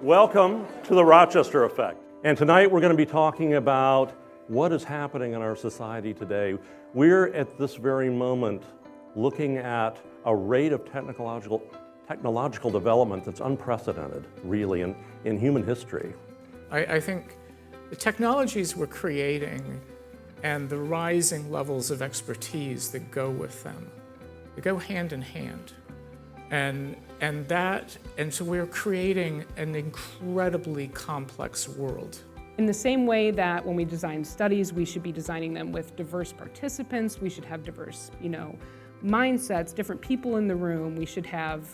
Welcome to the Rochester Effect. And tonight we're going to be talking about what is happening in our society today. We're at this very moment looking at a rate of technological development that's unprecedented, really, in human history. I think the technologies we're creating and the rising levels of expertise that go with them, they go hand in hand. And so we're creating an incredibly complex world. In the same way that when we design studies, we should be designing them with diverse participants, we should have diverse, mindsets, different people in the room. We should have,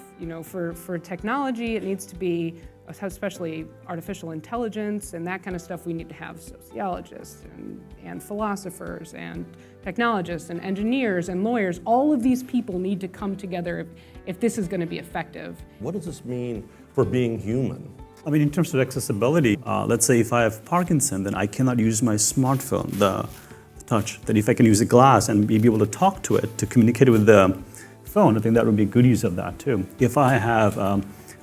for technology, it needs to be, especially artificial intelligence and that kind of stuff, we need to have sociologists and philosophers and technologists and engineers and lawyers. All of these people need to come together if this is going to be effective. What does this mean for being human? I mean, in terms of accessibility, let's say if I have Parkinson, then I cannot use my smartphone, the touch. That if I can use a glass and be able to talk to it, to communicate with the phone, I think that would be a good use of that too.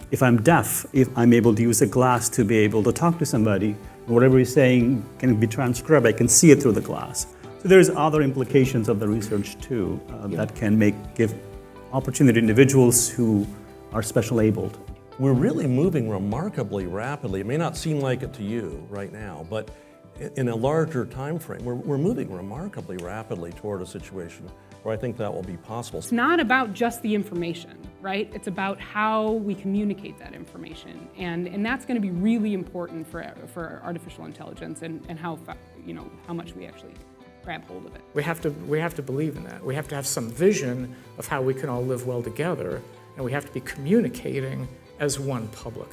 If I'm deaf, if I'm able to use a glass to be able to talk to somebody, whatever he's saying can be transcribed, I can see it through the glass. So there's other implications of the research too that can give opportunity to individuals who are special abled. We're really moving remarkably rapidly. It may not seem like it to you right now, but in a larger time frame, we're moving remarkably rapidly toward a situation where I think that will be possible. It's not about just the information, right? It's about how we communicate that information. And that's going to be really important for artificial intelligence and how much we actually grab hold of it. We have to believe in that. We have to have some vision of how we can all live well together, and we have to be communicating as one public.